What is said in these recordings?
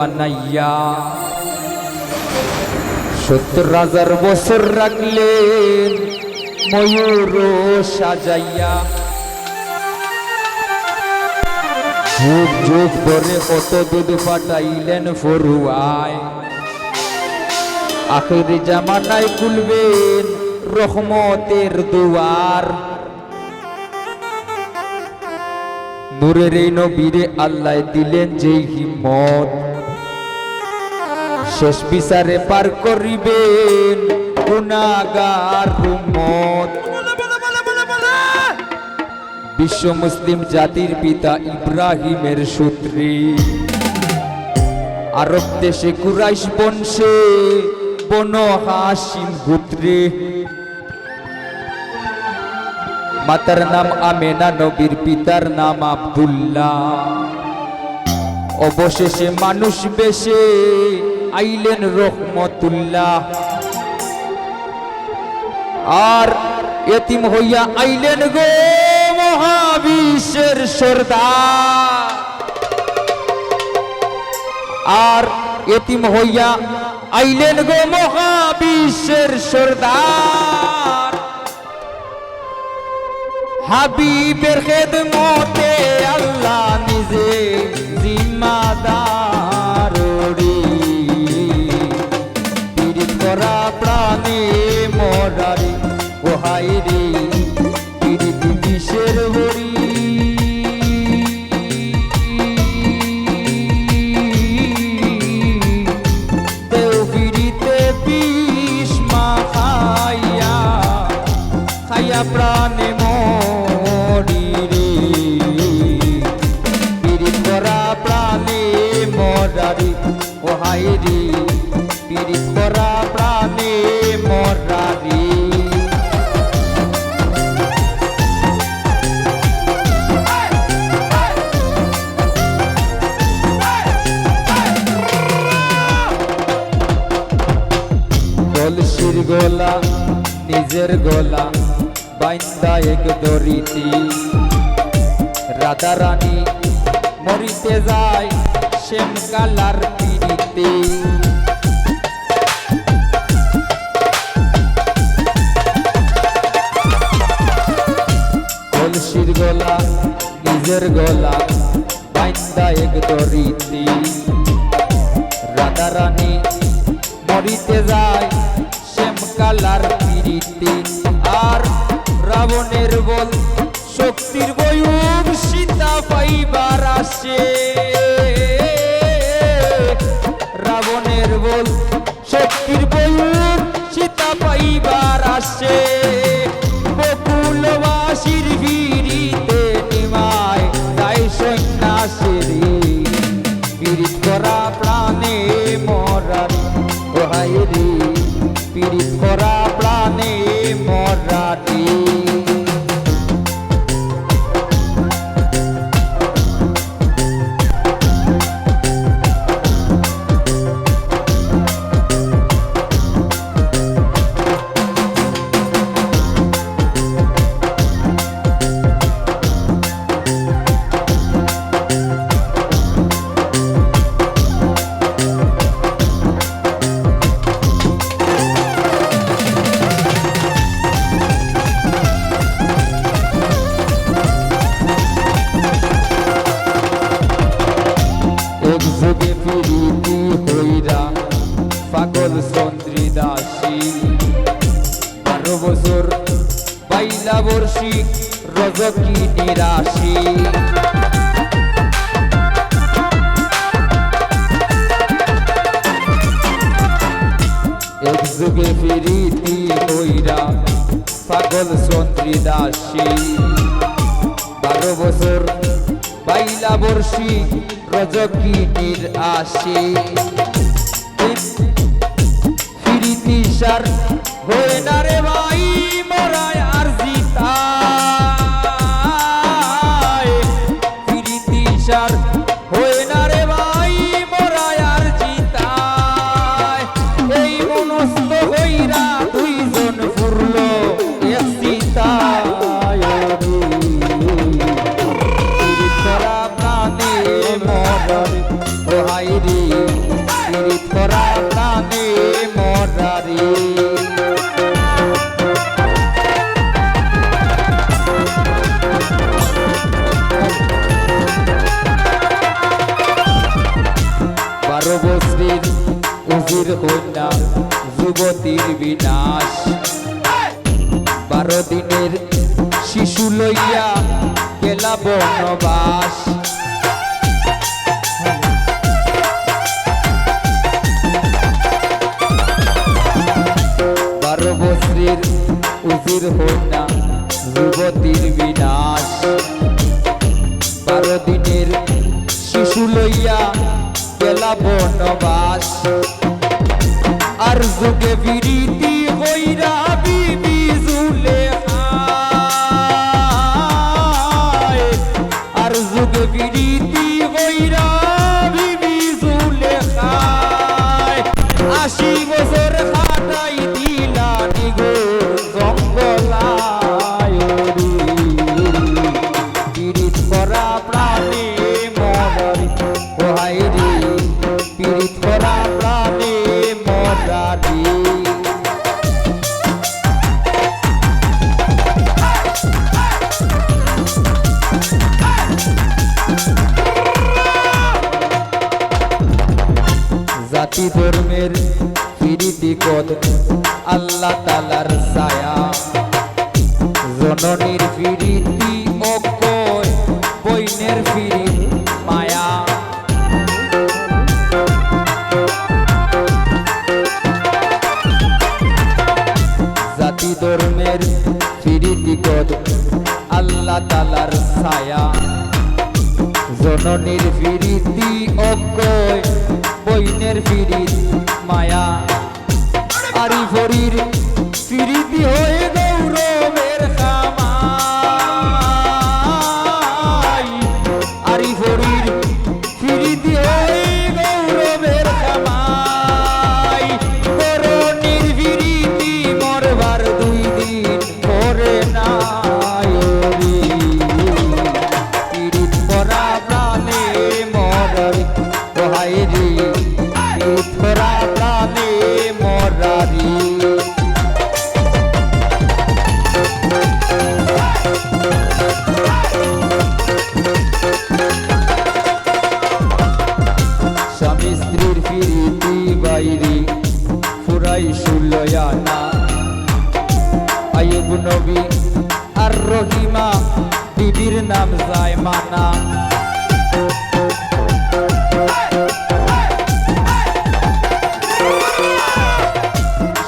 বানাইয়া ৭০,০০০ বছর রাখলেন ময়ূর সাজাইয়া। যুগ যুগ ধরে কত দুধ পাঠাইলেন ফরুয়ায়, আখির জামানায় খুলবেন রহমতের দুয়ার। নূরের এই নবীরে আল্লাহ দিলেন যেই হিম্মত, শেষ বিচারে পার করিবেন গুনাহগার উম্মত। বিশ্ব মুসলিম জাতির পিতা ইব্রাহিমের সূত্রে, আরব দেশে কুরাইশ বংশে বনু হাশিম গোত্রে। মাতার নাম আমেনা, নবীর পিতার নাম আব্দুল্লাহ। অবশেষে মানুষ বেশে আইলেন রহমতুল্লাহ, আর এতিম হইয়া আইলেন গো মহাবিশ্বের সর্দার। আর এতিম হইয়া আইলেন গো মহাবিশ্বের সর্দার। হাবিবের খেদমতে আল্লাহ নিজে জিম্মাদার রে, পীড়িত করা প্রাণে মরারে ওহাই রে, পীড়িত বিষের বড়ি। দেও পীড়িতে বিষ মাখাইয়া, খাইয়া প্রাণে মরি রে, পীড়িত করা প্রাণে মরারে ওহাই রে, পীড়িত করা প্রাণে মরারে। কলসির গলা নিজের গলা বাইন্দা এক দড়িতে, রাধা রানী মরিতে যায় শ্যাম কালার পিড়িতে। কলসির গলা নিজের গলা বাইন্দা এক দড়িতে, রাধা রানী মরিতে যায় শ্যাম কালার পিড়িতে। আর রাবণের বল শক্তির বয়ুব সীতা পাইবার আসে, রাবণের বল শক্তির বয়ুব সীতা পাইবার আসে। বকুলবাসীর ভিড়িতে নিমায় তাই সন্ন্যাসের, পীড়িত করা প্রাণে মরারে ওহাই রে, পীড়িত করা প্রাণে মরারে। যুগে ফিরিতি হইরা পাগল চন্দ্রী দাসী, 12 বছর বাইলা বর্ষী রজকি নিরাশি। এক যুগে ফিরিতি হইরা পাগল চন্দ্রী দাসী, 12 বছর বাইলা বর্ষী রজকিনীর আসে। ফিরিতি সার হয়ে না রে ভাই মরায় আর জিতায়, ফিরিতি সার হয়ে না রে ভাই মরায় আর জিতায়। এই মনস্থ হইরা দুইজন ফুরল এক চিতায়, পীড়িত করা প্রাণে মরারে ওহাই রে, পীড়িত করা প্রাণে মরারি বারো বছরের উজির কন্যা যুবতীর বিনাশ 12 দিনের শিশু লইয়া গেলা বনবাস 12 বছরের উজির কন্যা যুবতীর বিনাশ 12 দিনের শিশু লইয়া গেলা বনবাস আর যুগে বিরীতি হইরা বিবি জুলেখা আর যুগে বিরীতি হইরা বিবি জুলেখা 80 বছর খাটাই দিলা নিগো জঙ্গলায় পীড়িত করা প্রাণে মরারি ওহাই রে পীড়িত করা প্রাণে মরারি জাতি ধর্মের পীড়িতি কদ আল্লাহ তাআলার ছায়া জননীর পীড়িতি অকয় বইনের পীড়িত মায়া জাতি ধর্মের পীড়িতি কদ আল্লাহ তাআলার ছায়া জননীর পীড়িতি অকয় বইনের পীড়িত মায়া আরি ফরির পীড়িতি হয়ে গৌরবের খামাই আরি ফরির পীড়িতি হয়ে গৌরবের খামাই করণীর পীড়িতি মরবার 2 দিন পরে নাই পীড়িত করা প্রাণে মরারি ওহাই রে পীড়িত করা প্রাণে মরারি স্বামী স্ত্রীর পীড়িতি বাইরে ফুরাই সুলয়ানা আইয়ুব নবী আর রহিমা বিবির নাম জায়মানা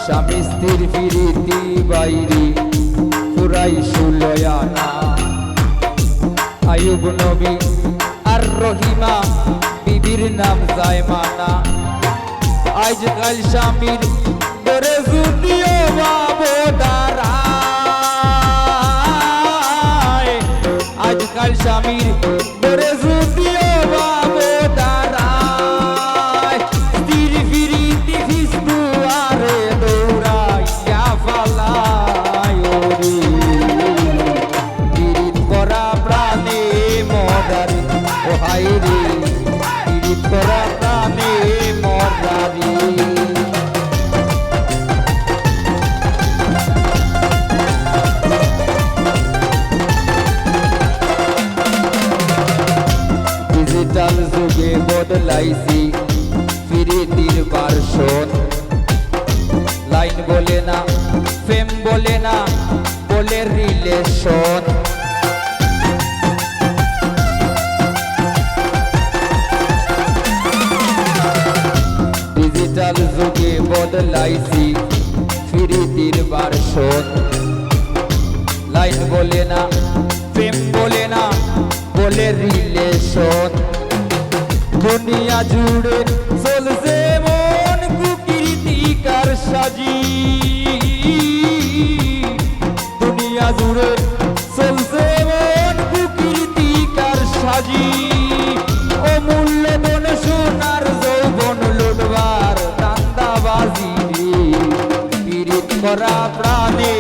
স্বামী স্ত্রীর পীড়িতি বাইরে ফুরাই সুলয়ানা আইয়ুব নবী আর রহিমা বিবির নাম জায়মানা আজকাল স্বামীর দরে যদিও বাবো দাঁড়ায় আজকাল স্বামীর দরে যদিও বাবো দাঁড়ায় স্ত্রীর পীড়িতি ফিসদুয়ারে দৌড়াইয়া ফালায় পীড়িত করা প্রাণে মরারি ওহাই রে পীড়িত করা প্রাণে মরারি ডিজিটাল যুগে বদলাইছি পীড়িতির ভার্সন লাইন বলে না ফেম বলে না বলে রিলেশন ডিজিটাল যুগে বদলাইছি পীড়িতির ভার্সন লাইন বলে না প্রেম বলে না বলে রিলেশন দুনিয়া জুড়ে চলছে মন কুকীর্তিকার সাজি দুনিয়া জুড়ে চলছে মন কুকীর্তিকার সাজি অমূল্য ধন সোনার যৌবন লুটবার দান্দাবাজি পীড়িত করা প্রাণে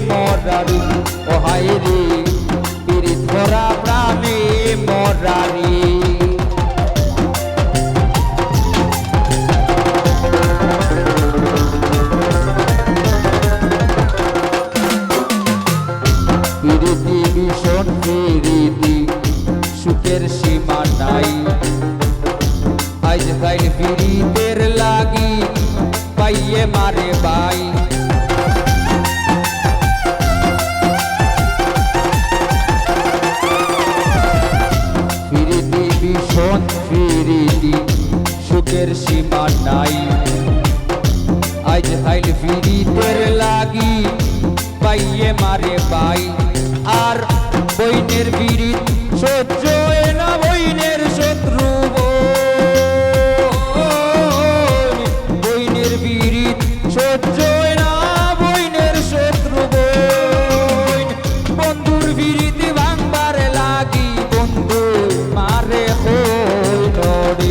মরারি ওহাই রে পীড়িত করা প্রাণে মরারি হাইল ফিরিতের লাগি পাইয়ে মারে বাই ফিরিতি ভীষণ ফিরিতি সুখের সীমা নাই আজ হাইল ফিরিতের লাগি পাইয়ে মারে বাই আর বইনের বিরিত সহ্য না বইনের শত্রু বইনের বিরিত সহ্য না বইনের শত্রু বন্ধুর বিরিত ভাঙবার লাগি বন্ধু মারে হই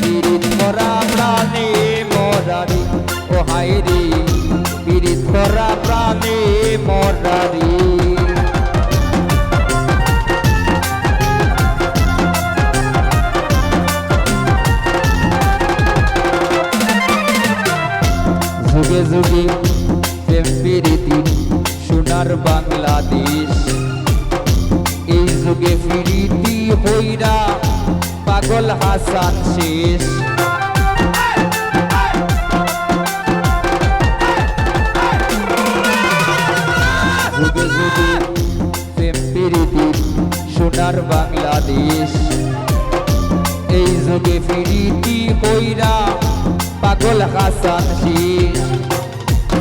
বিরিত করা প্রাণে মরারি ও হাইরে বিরিত করা প্রাণে মরারি যুগে যুগে প্রেম প্রীতি সোনার বাংলাদেশ এই যুগে প্রীতি হইরা পাগল হাসান শেষ যুগে যুগে প্রেম প্রীতি সোনার বাংলাদেশ এই যুগে প্রীতি হইরা পাগল হাসান শেষ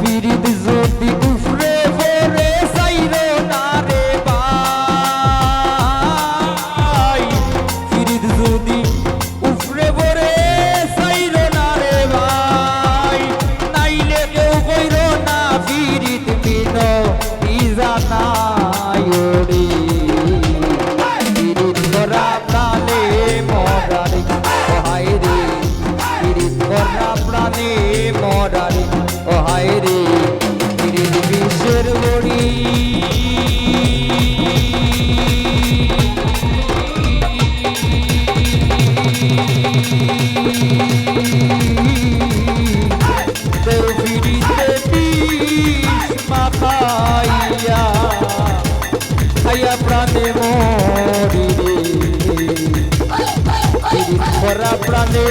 পিরিত যদি উফরে ভরে সাইরো না রে ভাই পিরিত যদি উফরে ভরে সাইরো না রে ভাই নাইলে কেউ কইরো না পিরিত বিনো ইজানায় রে পিরিত করা প্রাণে মরারে হায় রে পিরিত করা প্রাণে মরারে ও হায় রে পিরিত বিশ্বের বড়ি তোর পিরিতে বিষ মাখাইয়া খাইয়া প্রাণে মরি রে পিরিত করা প্রাণে